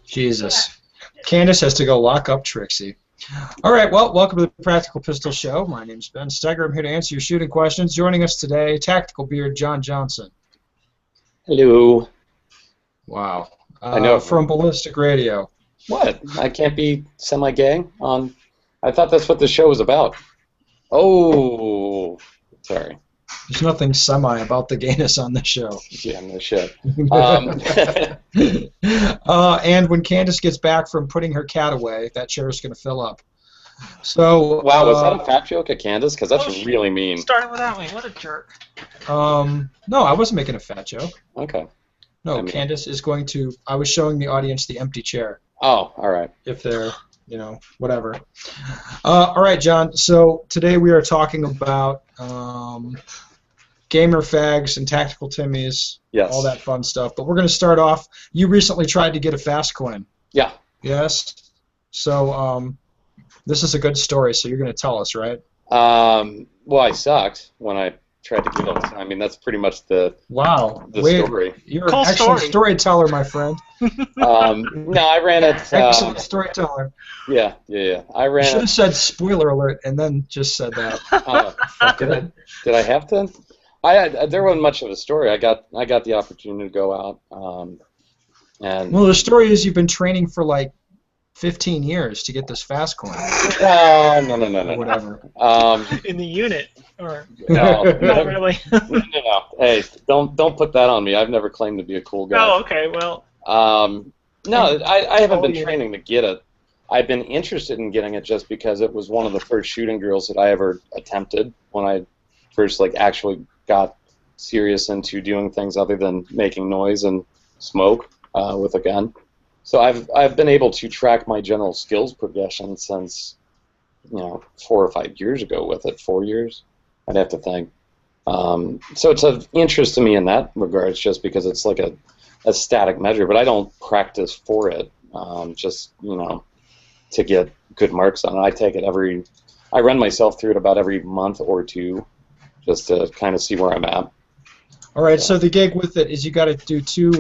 Jesus. Candice has to go lock up Trixie. All right, well, welcome to the Practical Pistol Show. My name's Ben Steger. I'm here to answer your shooting questions. Joining us today, Tactical Beard John Johnston. Hello. Wow. I know. From Ballistic Radio. What? I can't be semi-gay on... I thought that's what the show was about. Oh, sorry. There's nothing semi about the gayness on the show. Yeah, no shit. And when Candice gets back from putting her cat away, that chair's going to fill up. So. Wow, was that a fat joke at Candice? Because that's really mean. Starting without me. What a jerk. No, I wasn't making a fat joke. Okay. No, Candice is going to. I was showing the audience the empty chair. Oh, all right. If they're, whatever. All right, John. So today we are talking about gamer fags and tactical Timmies. Yes. All that fun stuff. But we're going to start off. You recently tried to get a F.A.S.T coin. Yeah. Yes. So this is a good story. So you're going to tell us, right? Well, I sucked when I tried to get it. I mean, that's pretty much the story. You're an excellent storyteller, my friend. No, I ran it. Excellent storyteller. Yeah. I ran. You should have said spoiler alert and then just said that. Did I have to? There wasn't much of a story. I got the opportunity to go out. And well, the story is you've been training for like 15 years to get this F.A.S.T coin. No. Whatever. In the unit, or no, not really. No. Hey, don't put that on me. I've never claimed to be a cool guy. Oh, okay. Well. No, I haven't been training to get it. I've been interested in getting it just because it was one of the first shooting drills that I ever attempted when I first actually got serious into doing things other than making noise and smoke with a gun. So I've been able to track my general skills progression since 4 or 5 years ago with it. 4 years, I'd have to think. So it's of interest to me in that regards, just because it's like a static measure, but I don't practice for it. Just to get good marks on it. I take it I run myself through it about every month or two, just to kind of see where I'm at. All right. So the gig with it is you got to do two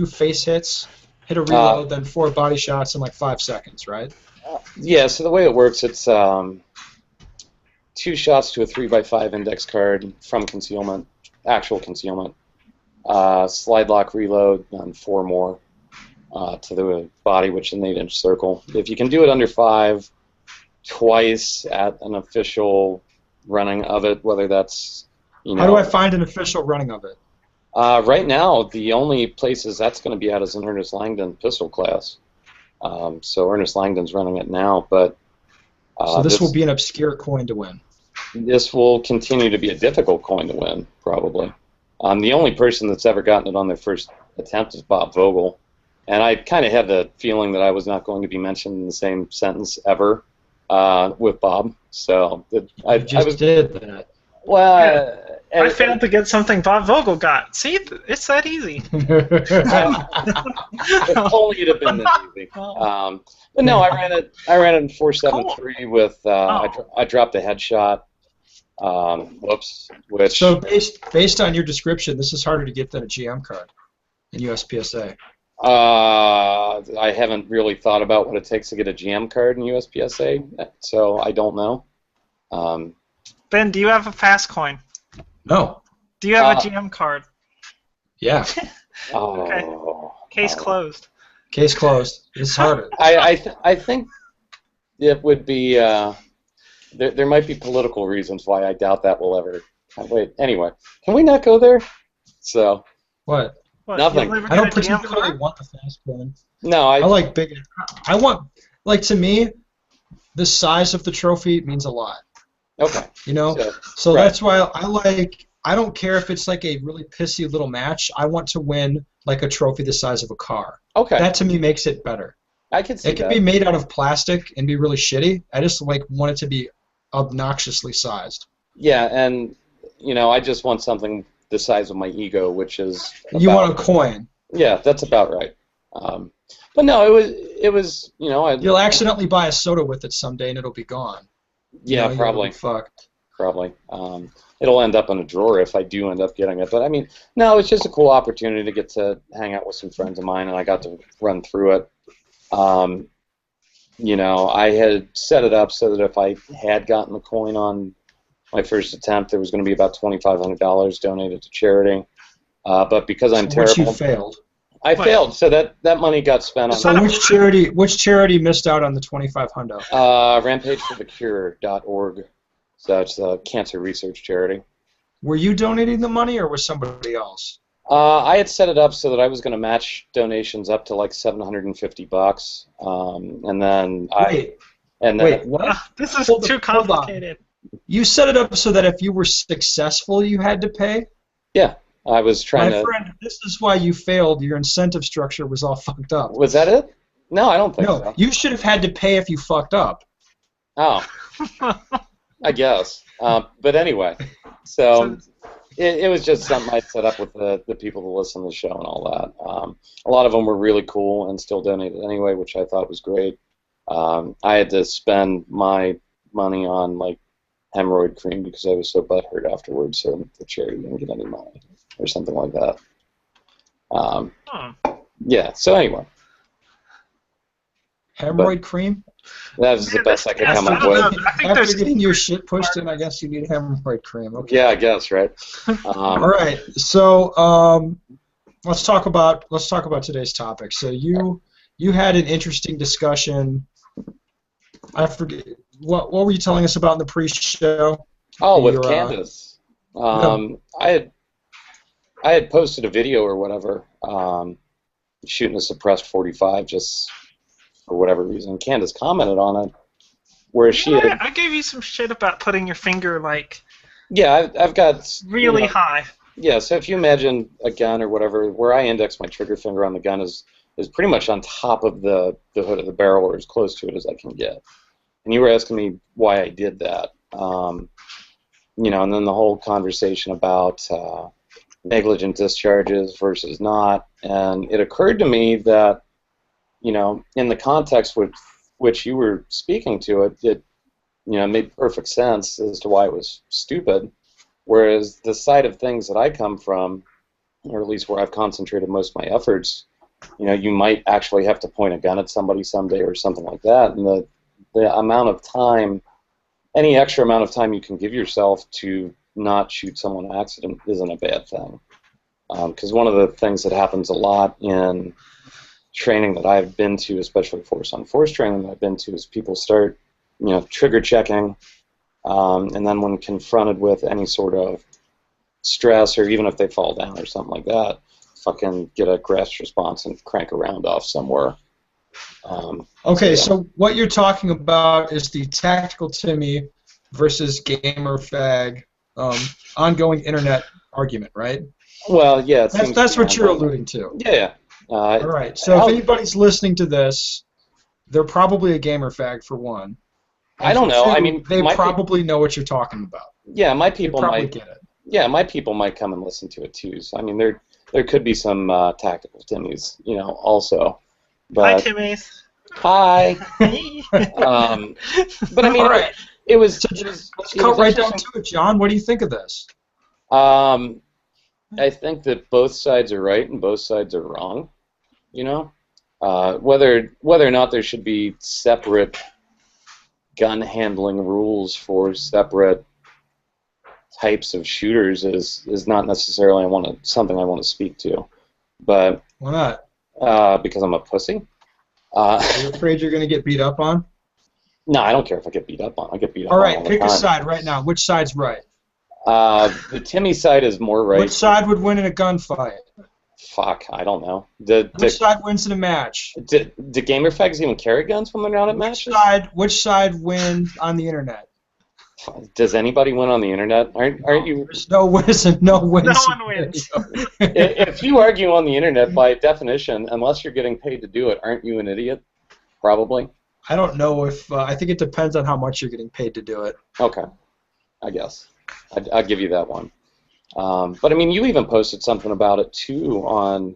face hits. Hit a reload, then 4 body shots in like 5 seconds, right? Yeah, so the way it works, it's 2 shots to a 3x5 index card from concealment, actual concealment, slide lock reload, and 4 more to the body, which is an 8-inch circle. If you can do it under 5, twice at an official running of it, whether that's, How do I find an official running of it? Right now, the only places that's going to be at is in Ernest Langdon pistol class. So Ernest Langdon's running it now, but... so this will be an obscure coin to win. This will continue to be a difficult coin to win, probably. The only person that's ever gotten it on their first attempt is Bob Vogel. And I kind of had the feeling that I was not going to be mentioned in the same sentence ever with Bob. So I did that. Well... Yeah. I failed to get something Bob Vogel got. See, it's that easy. If only it had been that easy. But no, I ran it in 4.73 with. I dropped a headshot. Whoops. Which. So based on your description, this is harder to get than a GM card in USPSA. I haven't really thought about what it takes to get a GM card in USPSA, so I don't know. Ben, do you have a F.A.S.T coin? No. Do you have a GM card? Yeah. Okay. Case closed. Case closed. It's harder. I think it would be. There might be political reasons why I doubt that will ever. Wait. Anyway, can we not go there? So. What? Nothing. I don't particularly want the F.A.S.T coin. No, I like big. I want, to me, the size of the trophy means a lot. Okay. So that's why I don't care if it's like a really pissy little match. I want to win like a trophy the size of a car. Okay. That to me makes it better. I can see that. It can be made out of plastic and be really shitty. I just want it to be obnoxiously sized. Yeah, and I just want something the size of my ego, which is you want a coin. Yeah, that's about right. But no, it was you'll accidentally buy a soda with it someday and it'll be gone. Yeah, probably. Fucked. Probably. it'll end up in a drawer if I do end up getting it. But I mean, no, it's just a cool opportunity to get to hang out with some friends of mine, and I got to run through it. You know, I had set it up so that if I had gotten the coin on my first attempt, there was going to be about $2,500 donated to charity. But because I'm terrible, which you failed. I failed, so that money got spent on. So which charity missed out on the $2,500? RampageForTheCure.org. So it's a cancer research charity. Were you donating the money, or was somebody else? I had set it up so that I was going to match donations up to like $750, and then wait, what? This is too complicated. You set it up so that if you were successful, you had to pay? Yeah, I was trying to... My friend, this is why you failed. Your incentive structure was all fucked up. Was that it? No, I don't think so. No, you should have had to pay if you fucked up. Oh. I guess. But anyway, so it was just something I set up with the people to listen to the show and all that. A lot of them were really cool and still donated anyway, which I thought was great. I had to spend my money on, like, hemorrhoid cream because I was so butthurt afterwards, so the charity didn't get any money or something like that. Yeah, so anyway. Hemorrhoid cream? That was the best I could come up with. After getting your shit pushed in, I guess you need hemorrhoid cream. Okay. Yeah, I guess, right? All right, so let's talk about today's topic. So you had an interesting discussion. I forget what were you telling us about in the pre-show? Oh, with Candice. I had posted a video or whatever, shooting a suppressed 45 just for whatever reason. Candice commented on it, where I gave you some shit about putting your finger like. Yeah, I've got really high. Yeah, so if you imagine a gun or whatever, where I index my trigger finger on the gun is pretty much on top of the hood of the barrel, or as close to it as I can get. And you were asking me why I did that. You know, and then the whole conversation about negligent discharges versus not. And it occurred to me that, you know, in the context with which you were speaking to it, it, you know, made perfect sense as to why it was stupid. Whereas the side of things that I come from, or at least where I've concentrated most of my efforts, you know, you might actually have to point a gun at somebody someday or something like that. And the amount of time, any extra amount of time you can give yourself to not shoot someone in accident isn't a bad thing. Because one of the things that happens a lot in training that I've been to, especially force-on-force training that I've been to, is people start, you know, trigger checking, and then when confronted with any sort of stress, or even if they fall down or something like that, fucking get a grasp response and crank a round off somewhere. Okay, so what you're talking about is the tactical Timmy versus gamer fag ongoing internet argument, right? Well, yeah. That's what you're alluding to. Yeah. All right, so if anybody's listening to this, they're probably a gamer fag for one. I don't know. I mean, they probably know what you're talking about. Yeah, my people might get it. Yeah, my people might come and listen to it too. So I mean, there could be some tactical Timmies, you know, also. But, hi, Timmies. Hi. But I mean, right. it was. Let's cut right down to it, John. What do you think of this? I think that both sides are right and both sides are wrong. You know, whether or not there should be separate gun handling rules for separate types of shooters is not necessarily something I want to speak to. But why not? Because I'm a pussy. Are you afraid you're going to get beat up on? No, I don't care if I get beat up on. I get beat up on. All right, pick a side right now. Which side's right? The Timmy side is more right. Which side would win in a gunfight? Fuck, I don't know. Which side wins in a match? Do gamer fags even carry guns when they're not at matches? Which side wins on the internet? Does anybody win on the internet? Aren't you? There's no wins. No wins. No one wins. If you argue on the internet, by definition, unless you're getting paid to do it, aren't you an idiot? Probably. I don't know if. I think it depends on how much you're getting paid to do it. Okay, I guess. I'll give you that one. But I mean, you even posted something about it too on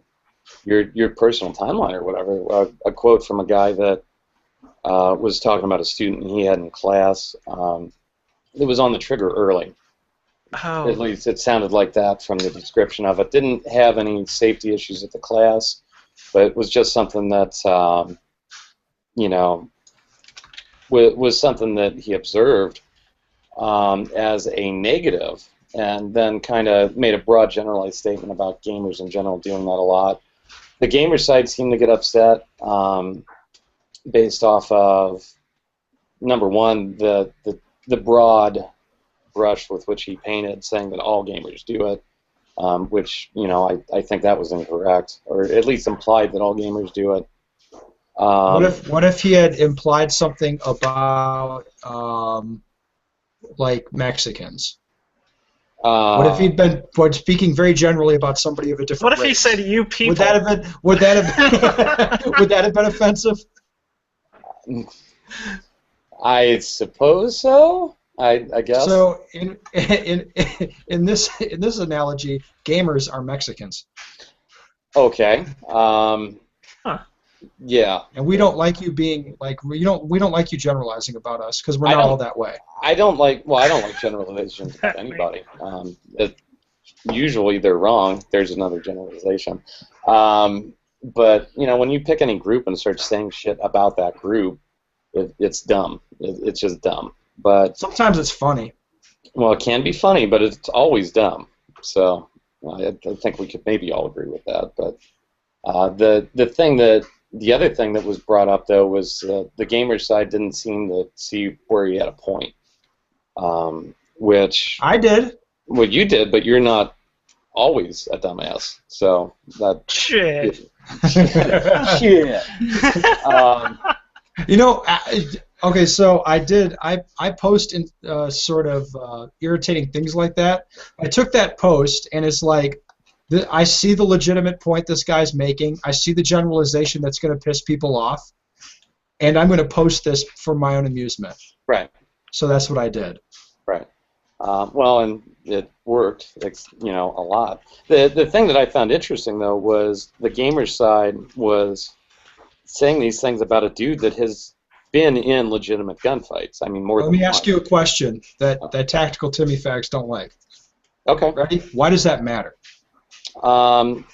your personal timeline or whatever. A quote from a guy that was talking about a student he had in class. It was on the trigger early, At least it sounded like that from the description of it. Didn't have any safety issues at the class, but it was just something that, you know, was something that he observed as a negative, and then kind of made a broad generalized statement about gamers in general doing that a lot. The gamer side seemed to get upset based off of, number one, the broad brush with which he painted, saying that all gamers do it, which, you know, I think that was incorrect, or at least implied that all gamers do it. What if he had implied something about like Mexicans? What if he'd been speaking very generally about somebody of a different race? What if he said "you people"? Would that have been offensive? I suppose so. I guess. So in this analogy, gamers are Mexicans. Okay. Yeah. And we don't like you being like we don't like you generalizing about us because we're not all that way. I don't like generalizations about anybody. Usually they're wrong. There's another generalization. But you know, when you pick any group and start saying shit about that group, it's dumb. It's just dumb. But sometimes it's funny. Well, it can be funny, but it's always dumb. So I think we could maybe all agree with that. But the other thing that was brought up though was the gamer side didn't seem to see where he had a point. Which I did. Well, you did, but you're not always a dumbass. So that shit. Shit. You know, okay, so I post in sort of irritating things like that. I took that post, and it's like, I see the legitimate point this guy's making. I see the generalization that's going to piss people off, and I'm going to post this for my own amusement. Right. So that's what I did. Right. Well, and it worked, you know, a lot. The thing that I found interesting, though, was the gamer side was saying these things about a dude that has been in legitimate gunfights. I mean, more than Let me ask you a question that tactical Timmy fags don't like. Okay. Ready? Why does that matter?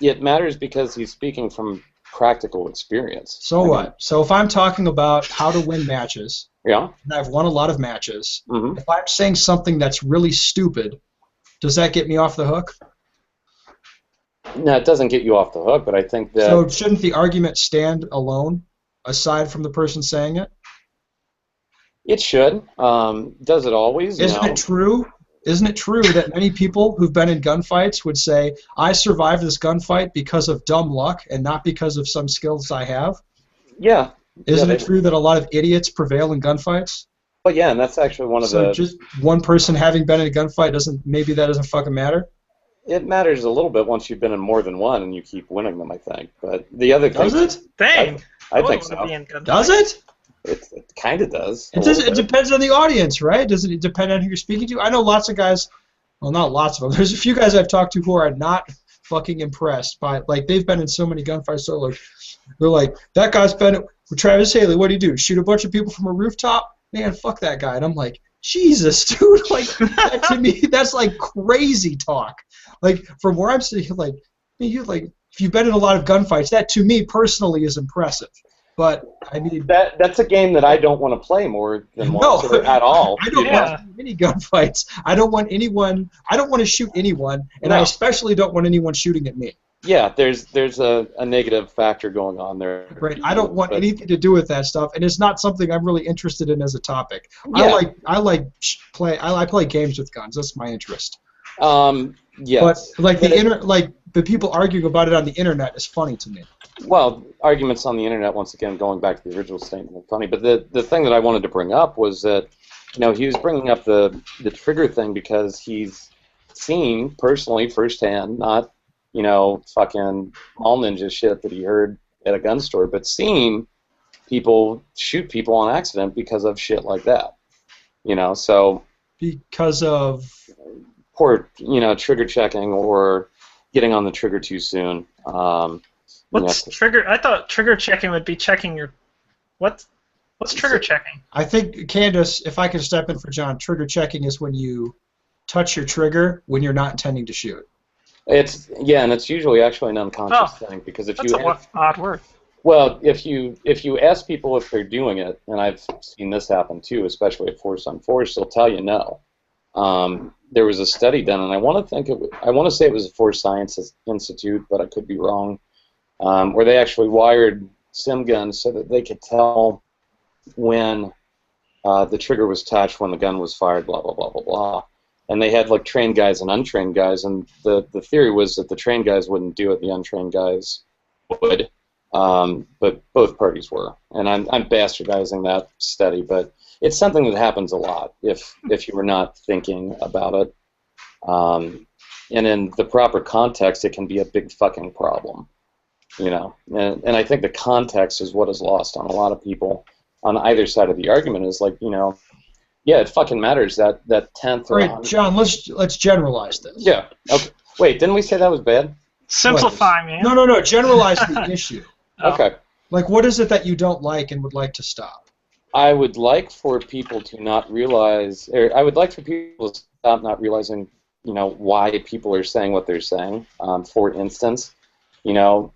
It matters because he's speaking from practical experience. So what? So if I'm talking about how to win matches, yeah, and I've won a lot of matches, mm-hmm. if I'm saying something that's really stupid, does that get me off the hook? No, it doesn't get you off the hook, but I think that... So shouldn't the argument stand alone, aside from the person saying it? It should. Does it always? Isn't it true? Isn't it true that many people who've been in gunfights would say, I survived this gunfight because of dumb luck and not because of some skills I have? Yeah. Isn't it true that a lot of idiots prevail in gunfights? Well, yeah, and that's actually one of the... So just one person having been in a gunfight maybe that doesn't fucking matter? It matters a little bit once you've been in more than one and you keep winning them, I think. But the other thing... Does it? Dang. I think so. Does it? It kind of does. It depends on the audience, right? Does it depend on who you're speaking to? I know lots of guys, well, not lots of them. There's a few guys I've talked to who are not fucking impressed by, like, they've been in so many gunfights, so like, they're like, that guy's been with Travis Haley. What do you do? Shoot a bunch of people from a rooftop? Man, fuck that guy. And I'm like, Jesus, dude, like, that, to me, that's like crazy talk. Like, from where I'm sitting, like, if you've been in a lot of gunfights, that to me personally is impressive. But I mean, that's a game that I don't want to play more than once or at all. I don't want any gunfights. I don't want anyone. I don't want to shoot anyone, and I especially don't want anyone shooting at me. Yeah, there's a negative factor going on there. Right. I don't want anything to do with that stuff, and it's not something I'm really interested in as a topic. Yeah. I play games with guns. That's my interest. Yes. But like the people arguing about it on the internet is funny to me. Well, arguments on the internet, once again, going back to the original statement, are funny. But the thing that I wanted to bring up was that, you know, he was bringing up the trigger thing because he's seen personally, firsthand, not, you know, fucking mall ninja shit that he heard at a gun store, but seen people shoot people on accident because of shit like that. You know, so... Because of... Poor, you know, trigger checking or getting on the trigger too soon. What's trigger? I thought trigger checking would be checking your... What's trigger checking? I think, Candice, if I can step in for John, trigger checking is when you touch your trigger when you're not intending to shoot. And it's usually actually an unconscious thing, because if That's you an odd word. Well, if you ask people if they're doing it, and I've seen this happen too, especially at Force on Force, they'll tell you no. There was a study done, and I want to say it was a Force Sciences Institute, but I could be wrong, where they actually wired sim guns so that they could tell when the trigger was touched, when the gun was fired, blah blah blah blah blah. And they had like trained guys and untrained guys, and the theory was that the trained guys wouldn't do it, the untrained guys would. But both parties were, and I'm bastardizing that study, but it's something that happens a lot if you were not thinking about it, and in the proper context, it can be a big fucking problem, you know. And I think the context is what is lost on a lot of people on either side of the argument. Is like, you know, yeah, it fucking matters that 10th or. All right, John, let's generalize this. Yeah. Okay. Wait, didn't we say that was bad? Simplify, man. No. Generalize the issue. Okay. Like, what is it that you don't like and would like to stop? I would like for people to not realize, or I would like for people to stop not realizing, you know, why people are saying what they're saying. For instance, you know,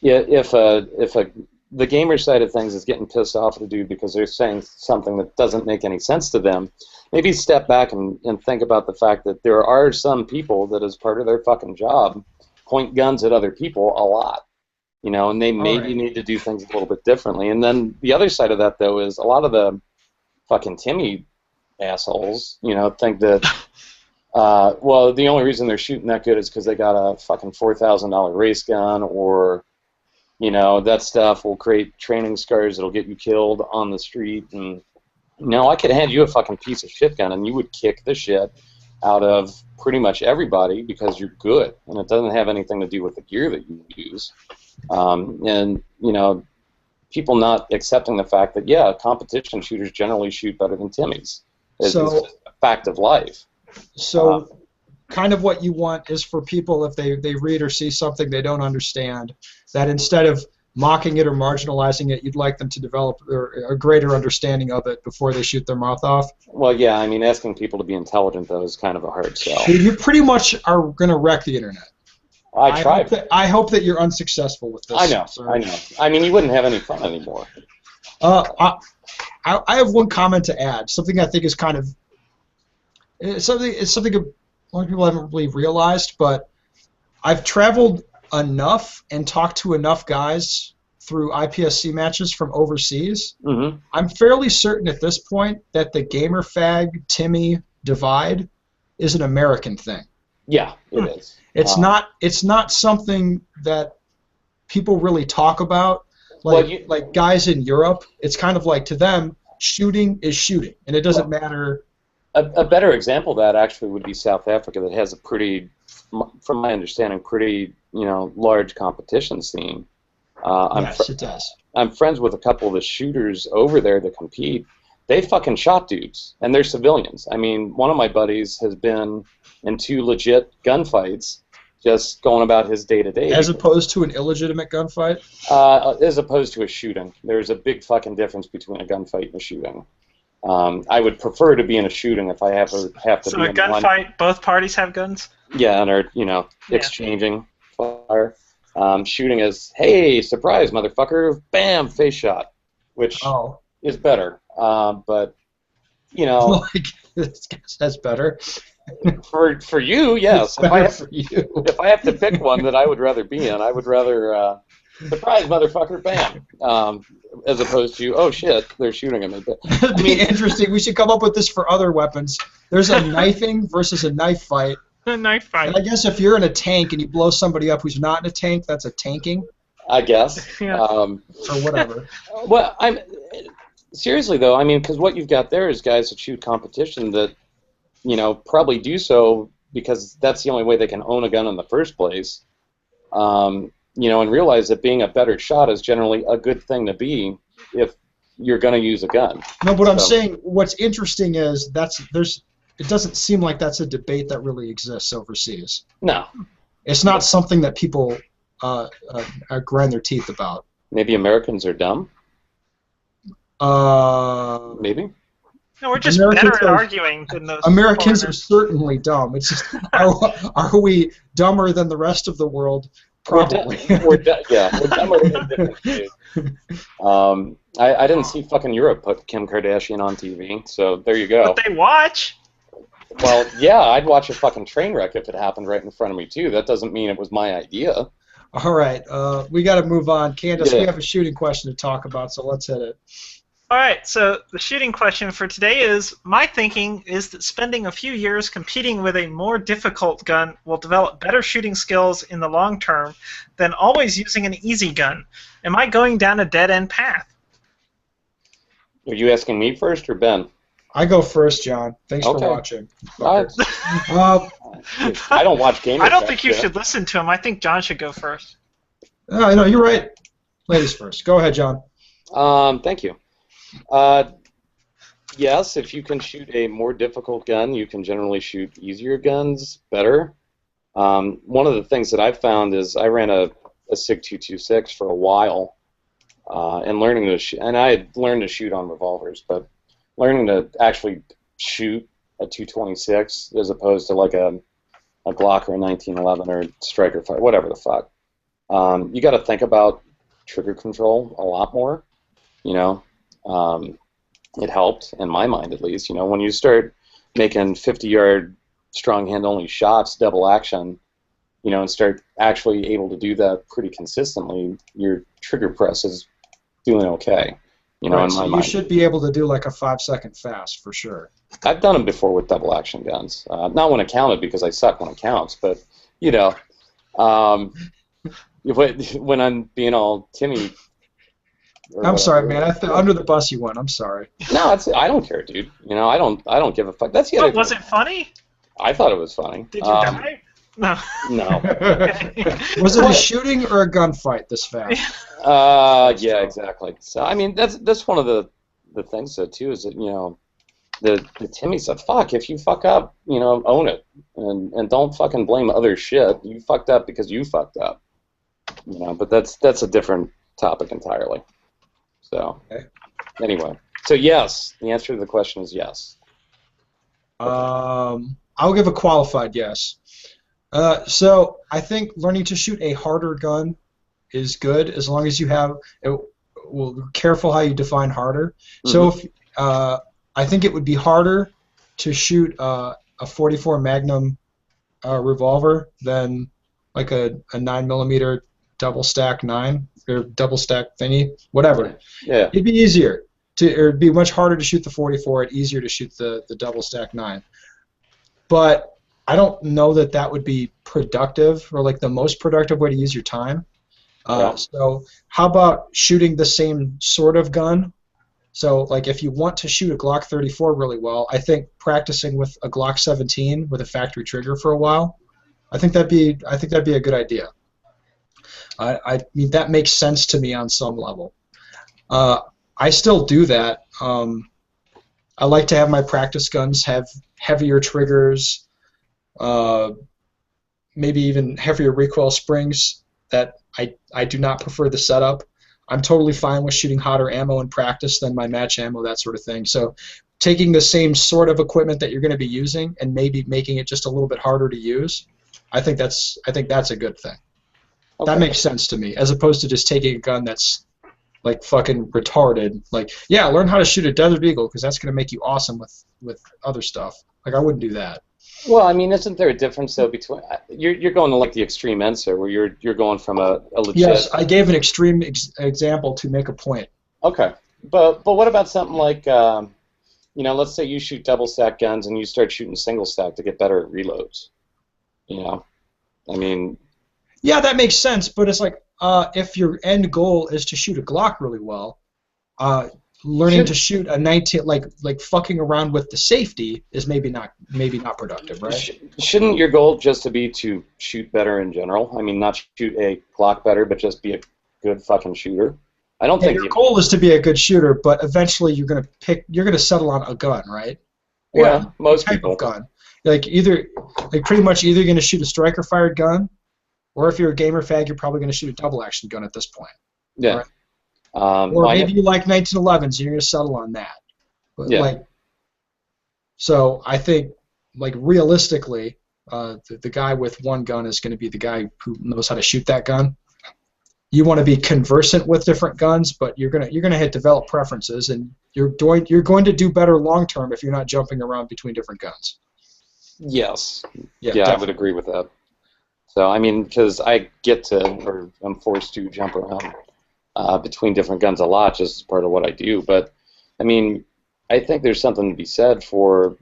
if the gamer side of things is getting pissed off at a dude because they're saying something that doesn't make any sense to them, maybe step back and think about the fact that there are some people that, as part of their fucking job, point guns at other people a lot. You know, and they maybe need to do things a little bit differently. And then the other side of that, though, is a lot of the fucking Timmy assholes, you know, think that, well, the only reason they're shooting that good is because they got a fucking $4,000 race gun, or, you know, that stuff will create training scars that'll get you killed on the street. And, no, I could hand you a fucking piece of shit gun, and you would kick the shit out of pretty much everybody because you're good, and it doesn't have anything to do with the gear that you use. And, you know, people not accepting the fact that, yeah, competition shooters generally shoot better than Timmies. It's a fact of life. So kind of what you want is for people, if they read or see something they don't understand, that instead of mocking it or marginalizing it, you'd like them to develop a greater understanding of it before they shoot their mouth off? Well, yeah, I mean, asking people to be intelligent, though, is kind of a hard sell. You pretty much are going to wreck the internet. I tried. I hope that you're unsuccessful with this. I know. I mean, you wouldn't have any fun anymore. I have one comment to add. Something I think is kind of something a lot of people haven't really realized, but I've traveled enough and talked to enough guys through IPSC matches from overseas. Mm-hmm. I'm fairly certain at this point that the gamer fag Timmy divide is an American thing. Yeah, it is. It's not something that people really talk about. Like guys in Europe, it's kind of like, to them, shooting is shooting, and it doesn't matter. A better example of that actually would be South Africa, that has a pretty, from my understanding, pretty, you know, large competition scene. Yes, it does. I'm friends with a couple of the shooters over there that compete. They fucking shot dudes, and they're civilians. I mean, one of my buddies has been in 2 legit gunfights, just going about his day-to-day. As opposed to an illegitimate gunfight? As opposed to a shooting. There's a big fucking difference between a gunfight and a shooting. I would prefer to be in a shooting if I have to be in one. So a gunfight, both parties have guns? Yeah, and are, you know, exchanging fire. Shooting is, hey, surprise, motherfucker, bam, face shot, which is better. But, you know... That's better. For you, yes. If I have to pick one that I would rather be in, I would rather surprise, motherfucker, bam, as opposed to, oh shit, they're shooting at me. It'd be interesting. We should come up with this for other weapons. There's a knifing versus a knife fight. A knife fight. And I guess if you're in a tank and you blow somebody up who's not in a tank, that's a tanking. I guess. Yeah. Or whatever. Well, seriously though, I mean, because what you've got there is guys that shoot competition that, you know, probably do so because that's the only way they can own a gun in the first place. You know, and realize that being a better shot is generally a good thing to be if you're going to use a gun. No, but I'm saying what's interesting is it doesn't seem like that's a debate that really exists overseas. No. It's not something that people grind their teeth about. Maybe Americans are dumb? Uh, Maybe. No, we're just Americans better at are- arguing than those. Americans are foreigners. certainly dumb. It's just, are we dumber than the rest of the world? Probably. We're dumber than different dudes. I didn't see fucking Europe put Kim Kardashian on TV, so there you go. But they watch. Well, yeah, I'd watch a fucking train wreck if it happened right in front of me too. That doesn't mean it was my idea. All right, we got to move on. Candice, Yeah. we have a shooting question to talk about, so let's hit it. All right, so the shooting question for today is, my thinking is that spending a few years competing with a more difficult gun will develop better shooting skills in the long term than always using an easy gun. Am I going down a dead-end path? Are you asking me first or Ben? I go first, John. Thanks Okay. for watching. I don't watch gaming. I don't think you should listen to him. I think John should go first. No, you're right. Ladies first. Go ahead, John. Thank you. Yes, if you can shoot a more difficult gun, you can generally shoot easier guns better. One of the things that I've found is I ran a SIG 226 for a while, and learning to shoot, and I had learned to shoot on revolvers, but learning to actually shoot a 226 as opposed to like a Glock or a 1911 or Striker fire, whatever the fuck. You got to think about trigger control a lot more, you know. It helped, in my mind at least. You know, when you start making 50-yard strong hand only shots, double action, you know, and start actually able to do that pretty consistently, your trigger press is doing okay. You know, Right, in so my you mind. should be able to do like a 5-second fast for sure. I've done them before with double action guns. Not when it counted because I suck when it counts, but you know, when I'm being all Timmy. I'm sorry, man. Under the bus you went. I'm sorry. No, I don't care, dude. You know, I don't give a fuck. That's the other What, was thing. it funny? I thought it was funny. Did you die? No. No. Was it a shooting or a gunfight this fast? Yeah, exactly. So I mean, that's one of the things though too is that you know, the Timmy said, "Fuck, if you fuck up, you know, own it, and don't fucking blame other shit. You fucked up because you fucked up." You know, but that's a different topic entirely. So anyway, so yes, the answer to the question is yes. I'll give a qualified yes. So I think learning to shoot a harder gun is good as long as you have. Well, careful how you define harder. Mm-hmm. So if I think it would be harder to shoot a 44 Magnum revolver than like a 9mm double stack 9 or double stack thingy, whatever. Yeah. It'd be easier or it'd be much harder to shoot the 44 and easier to shoot the double stack 9. But I don't know that would be productive or like the most productive way to use your time. So how about shooting the same sort of gun? So like if you want to shoot a Glock 34 really well, I think practicing with a Glock 17 with a factory trigger for a while, I think that'd be a good idea. I mean that makes sense to me on some level. I still do that. I like to have my practice guns have heavier triggers, maybe even heavier recoil springs. That I do not prefer the setup. I'm totally fine with shooting hotter ammo in practice than my match ammo, that sort of thing. So taking the same sort of equipment that you're going to be using and maybe making it just a little bit harder to use, I think that's a good thing. Okay. That makes sense to me, as opposed to just taking a gun that's like fucking retarded. Like, yeah, learn how to shoot a Desert Eagle because that's going to make you awesome with other stuff. Like, I wouldn't do that. Well, I mean, isn't there a difference though between you're going to like the extreme end, sir, where you're going from a legit. Yes, I gave an extreme example to make a point. Okay, but what about something like you know, let's say you shoot double stack guns and you start shooting single stack to get better at reloads. You know, I mean. Yeah, that makes sense, but it's like if your end goal is to shoot a Glock really well, learning to shoot a 19 like fucking around with the safety is maybe not productive, right? Shouldn't your goal just to shoot better in general? I mean, not shoot a Glock better, but just be a good fucking shooter. I don't think your goal is to be a good shooter, but eventually you're gonna settle on a gun, right? Yeah, most type people. of gun. Pretty much either gonna shoot a striker fired gun, or if you're a gamer fag, you're probably gonna shoot a double action gun at this point. Yeah. Right? Or maybe you like 1911s, and you're gonna settle on that. But Yeah. like, So I think, like, realistically, the guy with one gun is going to be the guy who knows how to shoot that gun. You want to be conversant with different guns, but you're gonna hit develop preferences, and you're going to do better long term if you're not jumping around between different guns. Yes. Yeah, I would agree with that. So I mean, because I get to, or I'm forced to jump around between different guns a lot, just as part of what I do. But I mean, I think there's something to be said for,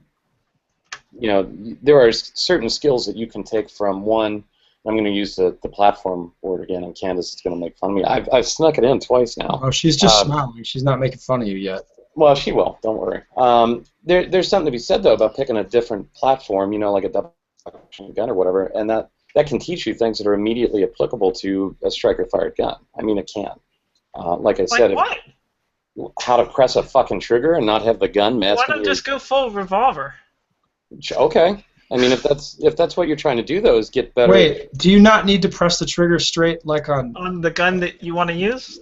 there are certain skills that you can take from one. I'm going to use the platform word again, and Candice is going to make fun of me. I've snuck it in twice now. Oh, she's just smiling. She's not making fun of you yet. Well, she will. Don't worry. There's something to be said, though, about picking a different platform, like a double action gun or whatever, and that can teach you things that are immediately applicable to a striker-fired gun. I mean, it can. Like I said, what? How to press a fucking trigger and not have the gun masking. Why don't just go full revolver? Okay. I mean, if that's what you're trying to do, though, is get better. Wait, do you not need to press the trigger straight, like on the gun that you want to use?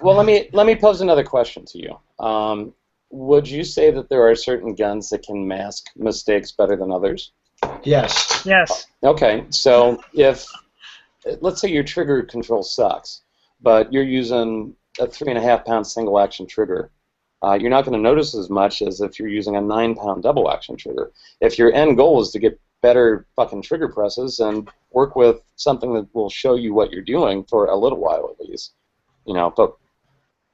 Well, let me pose another question to you. Would you say that there are certain guns that can mask mistakes better than others? Yes. Yes. Okay, so if let's say your trigger control sucks, but you're using a 3.5-pound single action trigger. You're not going to notice as much as if you're using a 9-pound double action trigger. If your end goal is to get better fucking trigger presses and work with something that will show you what you're doing for a little while at least, but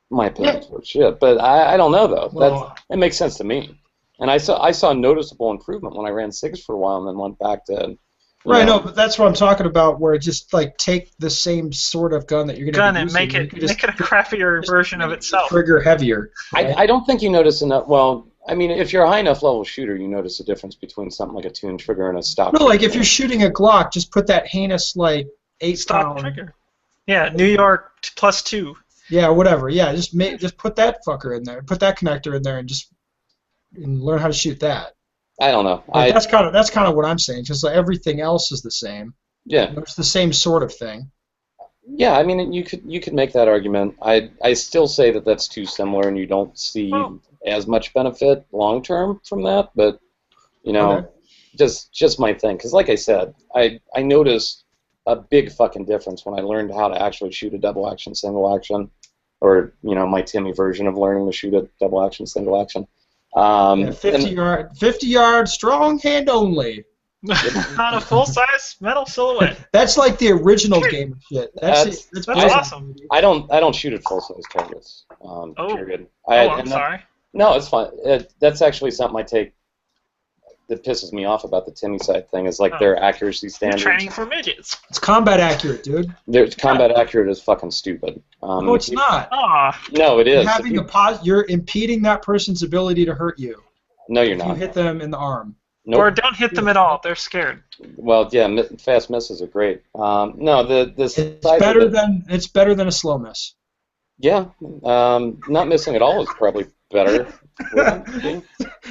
my opinion's for shit. But I don't know though. Well, it makes sense to me. And I saw a noticeable improvement when I ran SIGs for a while and then went back to. Right, no, but that's what I'm talking about. Where just like take the same sort of gun that you're going to use and make it a crappier version of itself. Trigger heavier. Right? I don't think you notice enough. Well, I mean, if you're a high enough level shooter, you notice a difference between something like a tuned trigger and a stock. No, like if you're shooting a Glock, just put that heinous like 8-pound trigger. Yeah, New York +2. Yeah, whatever. Yeah, just put that fucker in there. Put that connector in there, and learn how to shoot that. I don't know. Like, that's kind of what I'm saying. Just like everything else is the same. Yeah. It's the same sort of thing. Yeah, I mean, you could make that argument. I still say that that's too similar, and you don't see as much benefit long term from that. But Okay. just my thing. Because like I said, I noticed a big fucking difference when I learned how to actually shoot a double action, single action, or my Timmy version of learning to shoot a double action, single action. 50 yard, strong hand only. On a full-size metal silhouette. That's like the original game of shit. That's awesome. I don't shoot at full-size targets. Period. I'm sorry. No, it's fine. That's actually something I take that pisses me off about the Timmy side thing is like their accuracy standards. Training for midgets. It's combat accurate, dude. Combat accurate is fucking stupid. No, it's not. No, it is. You're impeding that person's ability to hurt you. No, you're not. You hit them in the arm. Nope. Or don't hit them at all. They're scared. Well, yeah, fast misses are great. No, it's better than a slow miss. Yeah, not missing at all is probably better.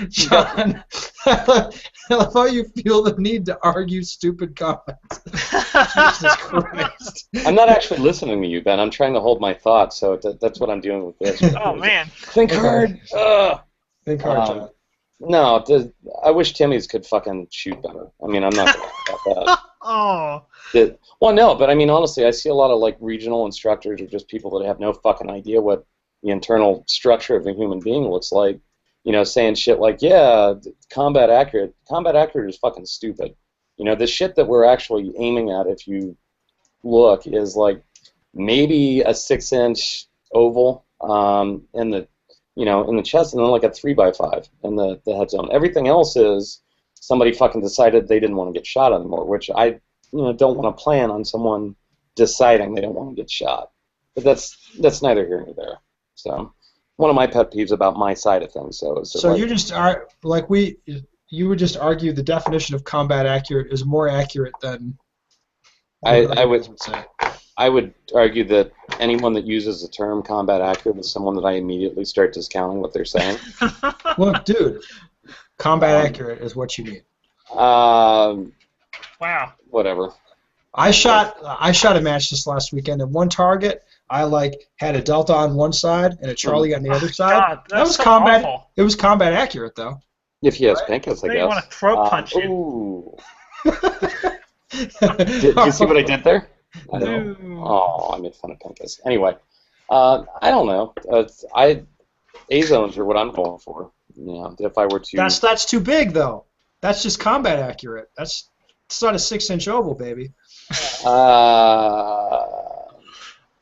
John, I love how you feel the need to argue stupid comments. Jesus Christ. I'm not actually listening to you, Ben. I'm trying to hold my thoughts, so that's what I'm doing with this. Oh, man. Think hard. Think hard, John. No, I wish Timmy's could fucking shoot better. I mean, I'm not going to about that. Oh. Well, no, but I mean, honestly, I see a lot of like regional instructors or just people that have no fucking idea what the internal structure of a human being looks like, saying shit like, yeah, combat accurate. Combat accurate is fucking stupid. The shit that we're actually aiming at, if you look, is like maybe a 6-inch oval in the chest, and then like a 3x5 in the head zone. Everything else is somebody fucking decided they didn't want to get shot anymore, which I don't want to plan on someone deciding they don't want to get shot. But that's neither here nor there. So one of my pet peeves about my side of things, you just are like you would just argue the definition of combat accurate is more accurate than I would argue that anyone that uses the term combat accurate is someone that I immediately start discounting what they're saying. Look, dude, combat accurate is what you need. Wow. Whatever. I shot a match this last weekend, and one target I had a Delta on one side and a Charlie on the other side. God, that was so combat. awful. It was combat accurate though. If he has pink, I guess. You want to throat punch you. Ooh. Did you see what I did there? I made fun of Pincus. Anyway, I don't know. A zones are what I'm going for. You know, if I were to. That's too big though. That's just combat accurate. It's not a 6-inch oval, baby. What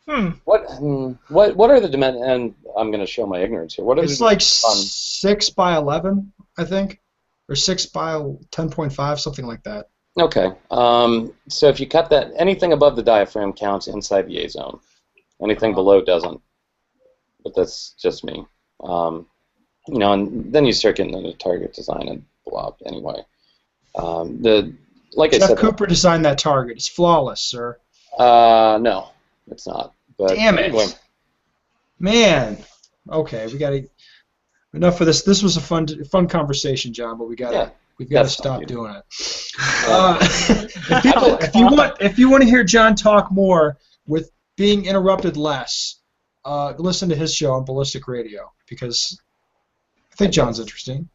are the dimensions? And I'm going to show my ignorance here. What are it's like 6 by 11, I think, or 6 by 10.5, something like that. Okay. So if you cut that, anything above the diaphragm counts inside the A zone. Anything below doesn't. But that's just me. You know, and then you start getting into target design and blah. Anyway, like I said, Jeff Cooper designed that target. It's flawless, sir. No, it's not. But damn it, anyway. Man. Okay, we got to. Enough of this. This was a fun conversation, John. But we've got to stop doing it. If you want to hear John talk more with being interrupted less, listen to his show on Ballistic Radio because I think John's interesting.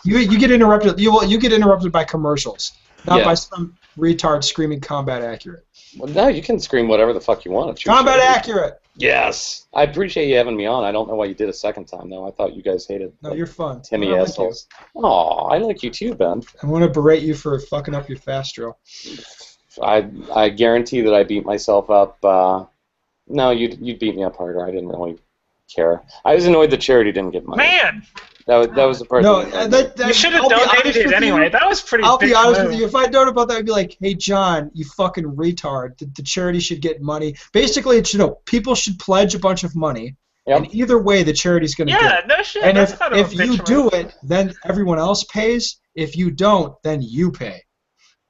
You get interrupted. You get interrupted by commercials, not by some retard screaming combat accurate. Well, no, you can scream whatever the fuck you want. Combat accurate. Yes, I appreciate you having me on. I don't know why you did a second time though. I thought you guys hated. No, you're fun. Timmy assholes. Oh, I like you too, Ben. I want to berate you for fucking up your F.A.S.T drill. I guarantee that I beat myself up. No, you'd beat me up harder. I didn't really care. I was annoyed the charity didn't get money. Man! That was the part. No, you should have donated it anyway. That was pretty. I'll be honest with you. If I'd known about that, I'd be like, "Hey, John, you fucking retard. The charity should get money. Basically, people should pledge a bunch of money, and either way, the charity's going to get. Yeah, no shit. And if you do it, then everyone else pays. If you don't, then you pay.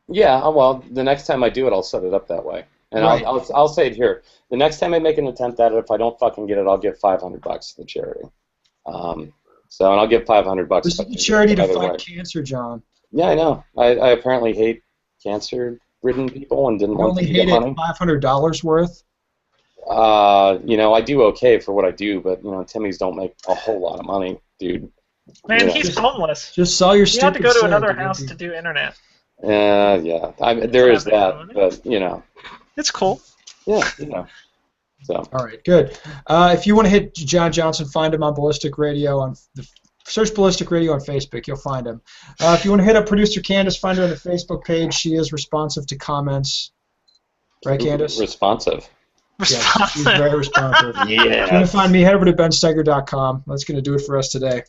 Yeah. Well, the next time I do it, I'll set it up that way, and right. I'll say it here. The next time I make an attempt at it, if I don't fucking get it, I'll give $500 to the charity. So, and I'll give $500. This is a charity to fight cancer, John. Yeah, I know. I apparently hate cancer-ridden people and didn't want to get money. Only hated $500 worth? You know, I do okay for what I do, but, you know, Timmies don't make a whole lot of money, dude. Man, he's homeless. Just sell your stupid. You have to go to another house to do internet. Yeah. There is that, but, you know. It's cool. Yeah, you know. So. All right, good. If you want to hit John Johnston, find him on Ballistic Radio. Search Ballistic Radio on Facebook. You'll find him. If you want to hit up producer Candice, find her on the Facebook page. She is responsive to comments. Right, Candice? Responsive. Yeah, she's very responsive. Yeah. If you want to find me, head over to bensteger.com. That's going to do it for us today.